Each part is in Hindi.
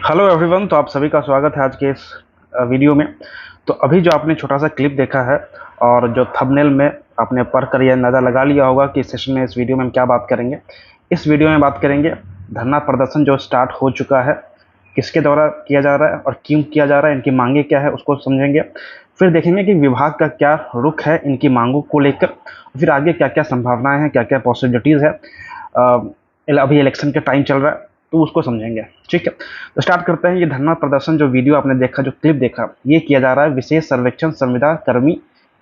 Hello everyone. तो आप सभी का स्वागत है आज के इस वीडियो में। तो अभी जो आपने छोटा सा क्लिप देखा है और जो थंबनेल में आपने पढ़कर यह अंदाज़ा लगा लिया होगा कि इस सेशन में इस वीडियो में हम क्या बात करेंगे। इस वीडियो में बात करेंगे धरना प्रदर्शन जो स्टार्ट हो चुका है, किसके द्वारा किया जा रहा है और क्यों किया जा रहा है, इनकी मांगे क्या है उसको समझेंगे। फिर देखेंगे कि विभाग का क्या रुख है इनकी मांगों को लेकर, फिर आगे क्या क्या संभावनाएं हैं, क्या क्या पॉसिबिलिटीज़ है। अभी इलेक्शन का टाइम चल रहा है तो उसको समझेंगे। ठीक है, तो स्टार्ट करते हैं। ये धरना प्रदर्शन जो वीडियो आपने देखा, जो क्लिप देखा, ये किया जा रहा है विशेष सर्वेक्षण संविदा कर्मी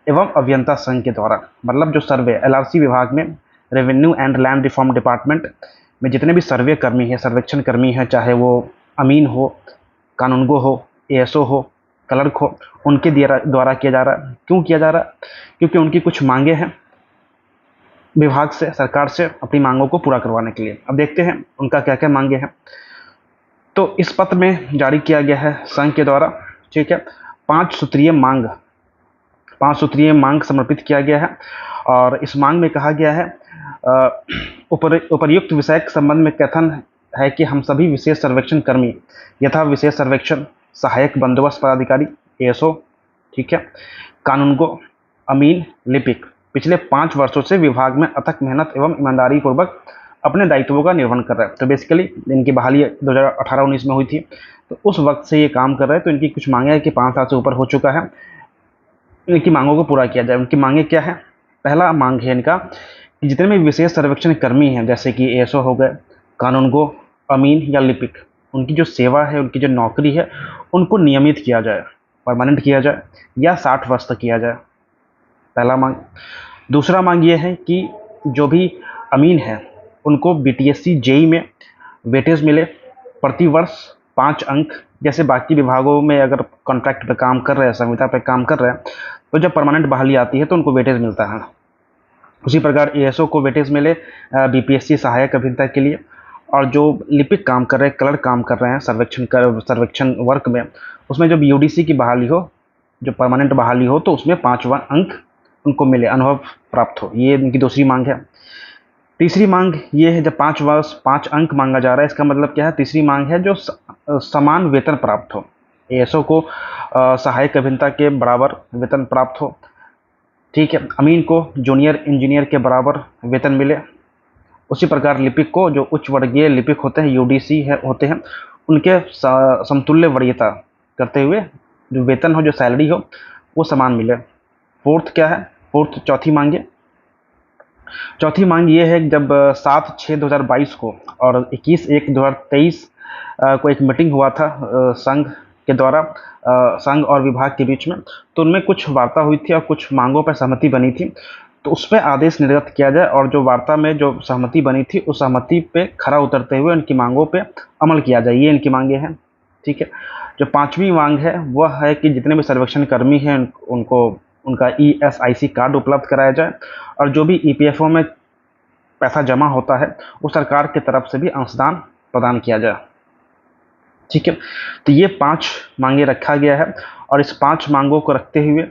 एवं अभियंता संघ के द्वारा। मतलब जो सर्वे एलआरसी विभाग में, revenue and land reform department में जितने भी सर्वे कर्मी है, सर्वेक्षण कर्मी है, चाहे वो अमीन हो, कानूनगो हो, एएसओ हो, क्लर्क हो, उनके द्वारा किया जा रहा है। क्यों किया जा रहा है? क्योंकि उनकी कुछ मांगे हैं विभाग से, सरकार से, अपनी मांगों को पूरा करवाने के लिए। अब देखते हैं उनका क्या क्या मांगे हैं। तो इस पत्र में जारी किया गया है संघ के द्वारा। ठीक है, 5 सूत्रीय मांग समर्पित किया गया है और इस मांग में कहा गया है उपर्युक्त विषय के संबंध में कथन है कि हम सभी विशेष सर्वेक्षण कर्मी यथा विशेष सर्वेक्षण सहायक बंदोबस्त पदाधिकारी एएसओ, ठीक है, कानूनगो, अमीन, लिपिक पिछले 5 वर्षों से विभाग में अथक मेहनत एवं ईमानदारी पूर्वक अपने दायित्वों का निर्वहन कर रहे हैं। तो बेसिकली इनकी बहाली 2018-19 में हुई थी, तो उस वक्त से ये काम कर रहे हैं। तो इनकी कुछ मांगे हैं कि 5 साल से ऊपर हो चुका है, इनकी मांगों को पूरा किया जाए। उनकी मांगे क्या है? पहला मांग है इनका कि जितने भी विशेष सर्वेक्षण कर्मी हैं, जैसे कि एएसओ हो गए, कानूनगो, अमीन या लिपिक, उनकी जो सेवा है, उनकी जो नौकरी है, उनको नियमित किया जाए, परमानेंट किया जाए या 60 वर्ष तक किया जाए। पहला मांग। दूसरा मांग ये है कि जो भी अमीन है उनको बीटीएससी जेई में वेटेज मिले, प्रति वर्ष 5 अंक। जैसे बाकी विभागों में अगर कॉन्ट्रैक्ट पे काम कर रहे हैं, संविदा पे काम कर रहे हैं, तो जब परमानेंट बहाली आती है तो उनको वेटेज मिलता है। उसी प्रकार एएसओ को वेटेज मिले बीपीएससी सहायक अभियंता के लिए। और जो लिपिक काम कर रहे हैं, क्लर्क काम कर रहे हैं सर्वेक्षण वर्क में, उसमें जब यूडीसी की बहाली हो, जो परमानेंट बहाली हो, तो उसमें 5वां अंक उनको मिले, अनुभव प्राप्त हो। ये इनकी दूसरी मांग है। तीसरी मांग ये है, जब 5 अंक मांगा जा रहा है, इसका मतलब क्या है? तीसरी मांग है जो समान वेतन प्राप्त हो। एएसओ को सहायक अभियंता के बराबर वेतन प्राप्त हो, ठीक है। अमीन को जूनियर इंजीनियर के बराबर वेतन मिले। उसी प्रकार लिपिक को, जो उच्च वर्गीय लिपिक होते हैं, यूडीसी होते हैं, उनके समतुल्य वरीयता करते हुए जो वेतन हो, जो सैलरी हो, वो समान मिले। फोर्थ क्या है? चौथी मांग ये है कि जब 7/6/2022 को और 21/1/2023 को एक मीटिंग हुआ था संघ के द्वारा, संघ और विभाग के बीच में, तो उनमें कुछ वार्ता हुई थी और कुछ मांगों पर सहमति बनी थी। तो उस पर आदेश निर्गत किया जाए और जो वार्ता में जो सहमति बनी थी, उस सहमति पे खरा उतरते हुए उनकी मांगों पे अमल किया जाए। ये इनकी मांगे हैं। ठीक है, जो 5वीं मांग है वह है कि जितने भी सर्वेक्षण कर्मी हैं उनको उनका ईएसआईसी कार्ड उपलब्ध कराया जाए और जो भी ईपीएफओ में पैसा जमा होता है वो सरकार की तरफ से भी अंशदान प्रदान किया जाए। ठीक है, तो ये 5 मांगे रखा गया है और इस 5 मांगों को रखते हुए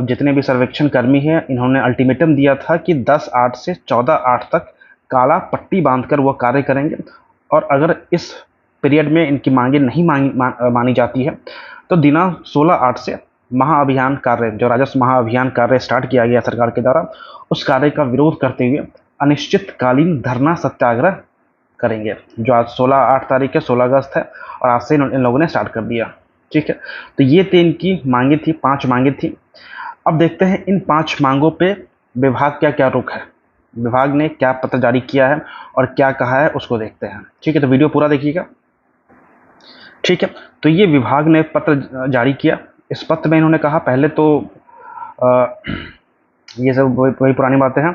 जितने भी सर्वेक्षण कर्मी हैं, इन्होंने अल्टीमेटम दिया था कि 10/8 से 14/8 तक काला पट्टी बांधकर वो कार्य करेंगे। और अगर इस पीरियड में इनकी मांगे नहीं मानी जाती है तो दिनांक 16/8 से महाअभियान कार्य, जो राजस्व महाअभियान कार्य स्टार्ट किया गया सरकार के द्वारा, उस कार्य का विरोध करते हुए अनिश्चितकालीन धरना सत्याग्रह करेंगे। जो आज 8 तारीख है, 16 अगस्त है, और आज से इन लोगों ने स्टार्ट कर दिया। ठीक है, तो ये थी इनकी मांगे थी, 5 मांगे थी। अब देखते हैं इन 5 मांगों पे विभाग क्या क्या रुख है, विभाग ने क्या पत्र जारी किया है और क्या कहा है, उसको देखते हैं। ठीक है, तो वीडियो पूरा देखिएगा। ठीक है, तो ये विभाग ने पत्र जारी किया। इस पत्र में इन्होंने कहा, पहले तो ये सब वही पुरानी बातें हैं।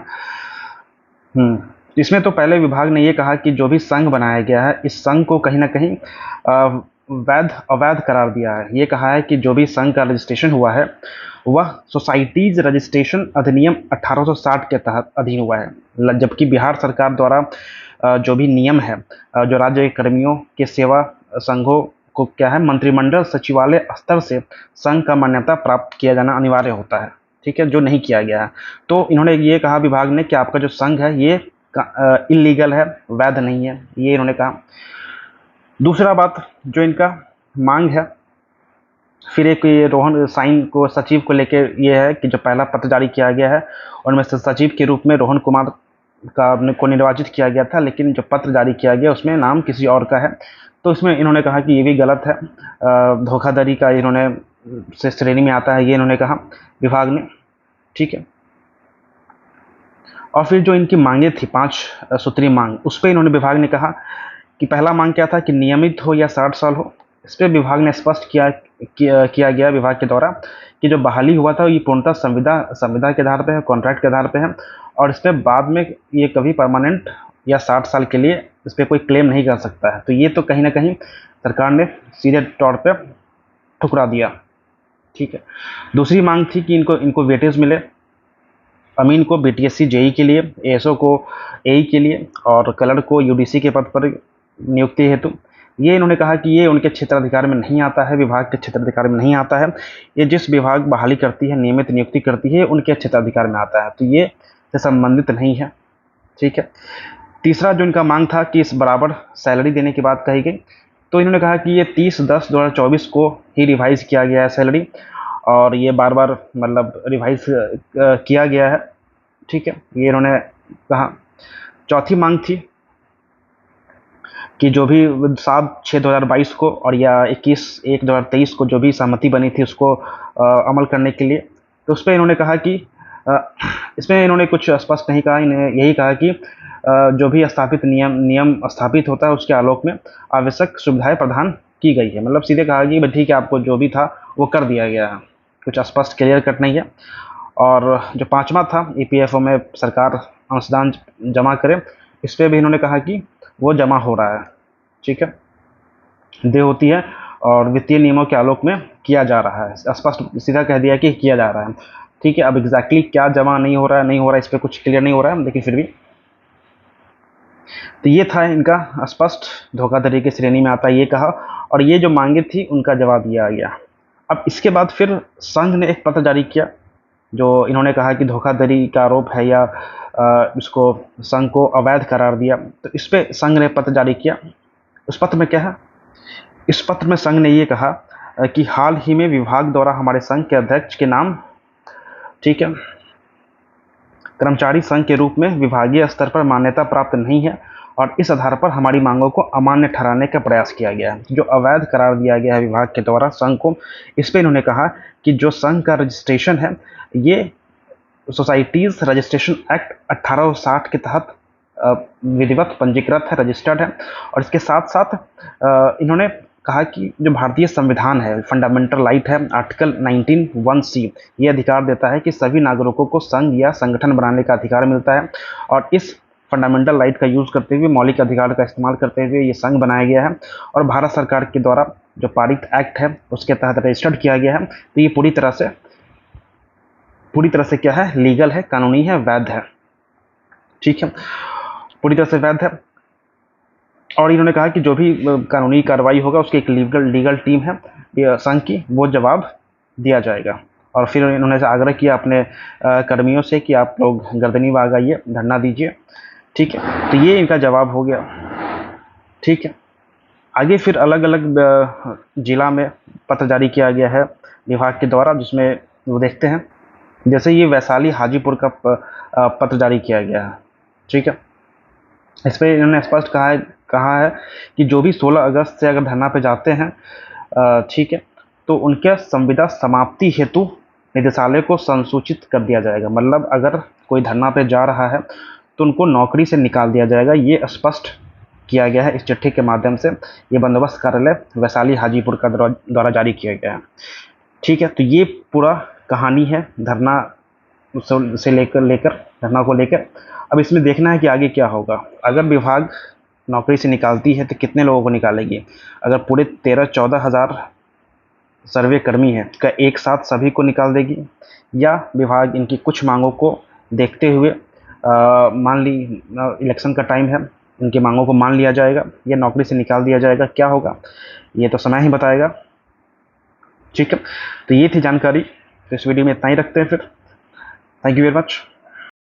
इसमें तो पहले विभाग ने ये कहा कि जो भी संघ बनाया गया है, इस संघ को कहीं ना कहीं वैध अवैध करार दिया है। ये कहा है कि जो भी संघ का रजिस्ट्रेशन हुआ है वह सोसाइटीज रजिस्ट्रेशन अधिनियम 1860 के तहत अधीन हुआ है, जबकि बिहार सरकार द्वारा जो भी नियम है, जो राज्य कर्मियों के सेवा संघों को क्या है, मंत्रिमंडल सचिवालय स्तर से संघ का मान्यता प्राप्त किया जाना अनिवार्य होता है। ठीक है, जो नहीं किया गया है। तो इन्होंने ये कहा विभाग ने कि आपका जो संघ है ये इलीगल है, वैध नहीं है, ये इन्होंने कहा। दूसरा बात जो इनका मांग है, फिर एक ये रोहन साइन को सचिव को लेके ये है कि जो पहला पत्र जारी किया गया है उनमें से सचिव के रूप में रोहन कुमार को निर्वाचित किया गया था, लेकिन जो पत्र जारी किया गया उसमें नाम किसी और का है। तो इसमें इन्होंने कहा कि ये भी गलत है, धोखाधड़ी का इन्होंने से श्रेणी में आता है, ये इन्होंने कहा विभाग ने। ठीक है, और फिर जो इनकी मांगे थी 5 सूत्रीय मांग, उस पर इन्होंने विभाग ने कहा कि पहला मांग क्या था कि नियमित हो या 60 साल हो। इस पर विभाग ने स्पष्ट किया गया विभाग के द्वारा कि जो बहाली हुआ था ये पूर्णतः संविदा के आधार पे है, कॉन्ट्रैक्ट के आधार पे है, और इस पर बाद में ये कभी परमानेंट या 60 साल के लिए इस पर कोई क्लेम नहीं कर सकता है। तो ये तो कहीं ना कहीं सरकार ने सीधे तौर पर ठुकरा दिया। ठीक है, दूसरी मांग थी कि इनको वेटेज मिले, अमीन को बीटीएससी जेई के लिए, एएसओ को एई के लिए, और कलर को यूडीसी के पद पर नियुक्ति हेतु। ये इन्होंने कहा कि ये उनके क्षेत्राधिकार में नहीं आता है, विभाग के क्षेत्राधिकार में नहीं आता है, ये जिस विभाग बहाली करती है, नियमित नियुक्ति करती है, उनके क्षेत्राधिकार में आता है, तो ये से संबंधित नहीं है। ठीक है, तीसरा जो इनका मांग था कि इस बराबर सैलरी देने की बात कही गई, तो इन्होंने कहा कि ये 30/10/2024 को ही रिवाइज किया गया है सैलरी, और ये बार बार मतलब रिवाइज किया गया है। ठीक है, ये इन्होंने कहा। चौथी मांग थी कि जो भी 7/6/2022 को और या 21/1/2023 को जो भी सहमति बनी थी उसको अमल करने के लिए, तो उस पर इन्होंने कहा कि इसमें इन्होंने कुछ स्पष्ट नहीं कहा, इन्हें यही कहा कि जो भी स्थापित नियम स्थापित होता है उसके आलोक में आवश्यक सुविधाएं प्रदान की गई है। मतलब सीधे कहा कि ठीक है, आपको जो भी था वो कर दिया गया है, कुछ स्पष्ट क्लियर कट नहीं है। और जो पांचवा था ईपीएफओ में सरकार अंशदान जमा करे, इस पर भी इन्होंने कहा कि वो जमा हो रहा है। ठीक है, देय होती है और वित्तीय नियमों के आलोक में किया जा रहा है, स्पष्ट सीधा कह दिया कि किया जा रहा है। ठीक है, अब एग्जैक्टली क्या जमा नहीं हो रहा है इस पर कुछ क्लियर नहीं हो रहा है, लेकिन फिर भी तो ये था इनका स्पष्ट धोखाधड़ी की श्रेणी में आता है, ये कहा, और ये जो मांगे थी उनका जवाब दिया गया। अब इसके बाद फिर संघ ने एक पत्र जारी किया जो इन्होंने कहा कि धोखाधड़ी का आरोप है या इसको संघ को अवैध करार दिया। तो इस पे संघ ने पत्र जारी किया। उस पत्र में क्या है, इस पत्र में संघ ने ये कहा कि हाल ही में विभाग द्वारा हमारे संघ के अध्यक्ष के नाम, ठीक है, कर्मचारी संघ के रूप में विभागीय स्तर पर मान्यता प्राप्त नहीं है, और इस आधार पर हमारी मांगों को अमान्य ठहराने का प्रयास किया गया है। जो अवैध करार दिया गया है विभाग के द्वारा संघ को, इस पर इन्होंने कहा कि जो संघ का रजिस्ट्रेशन है ये सोसाइटीज रजिस्ट्रेशन एक्ट 1860 के तहत विधिवत पंजीकृत है, रजिस्टर्ड है। और इसके साथ साथ इन्होंने कहा कि जो भारतीय संविधान है, फंडामेंटल राइट है, आर्टिकल 19(1)(c), ये अधिकार देता है कि सभी नागरिकों को संघ या संगठन बनाने का अधिकार मिलता है, और इस फंडामेंटल राइट का यूज करते हुए, मौलिक अधिकार का इस्तेमाल करते हुए ये संघ बनाया गया है, और भारत सरकार के द्वारा जो पारित एक्ट है उसके तहत रजिस्टर्ड किया गया है। तो ये पूरी तरह से क्या है, लीगल है, कानूनी है, वैध है। ठीक है, पूरी तरह से वैध है। और इन्होंने कहा कि जो भी कानूनी कार्रवाई होगा उसकी एक लीगल टीम है संघ की, वो जवाब दिया जाएगा। और फिर इन्होंने आग्रह किया अपने कर्मियों से कि आप लोग गर्दनी बाग आइए, धरना दीजिए। ठीक है, तो ये इनका जवाब हो गया। ठीक है, आगे फिर अलग अलग जिला में पत्र जारी किया गया है विभाग के द्वारा, जिसमें वो देखते हैं। जैसे ये वैशाली हाजीपुर का पत्र जारी किया गया है। ठीक है, इस पर इन्होंने स्पष्ट कहा है कि जो भी 16 अगस्त से अगर धरना पे जाते हैं, ठीक है, तो उनके संविदा समाप्ति हेतु निदेशालय को संसूचित कर दिया जाएगा। मतलब अगर कोई धरना पे जा रहा है तो उनको नौकरी से निकाल दिया जाएगा, ये स्पष्ट किया गया है इस चिट्ठी के माध्यम से। ये बंदोबस्त कार्यालय वैशाली हाजीपुर का द्वारा जारी किया गया है। ठीक है, तो ये पूरा कहानी है धरना से लेकर धरना को लेकर। अब इसमें देखना है कि आगे क्या होगा। अगर विभाग नौकरी से निकालती है तो कितने लोगों को निकालेगी। अगर पूरे 13-14 हज़ार सर्वे कर्मी हैं क्या एक साथ सभी को निकाल देगी, या विभाग इनकी कुछ मांगों को देखते हुए मान ली इलेक्शन का टाइम है, इनकी मांगों को मान लिया जाएगा या नौकरी से निकाल दिया जाएगा, क्या होगा ये तो समय ही बताएगा। ठीक है, तो ये थी जानकारी। तो इस वीडियो में इतना ही रखते हैं फिर। Thank you very much.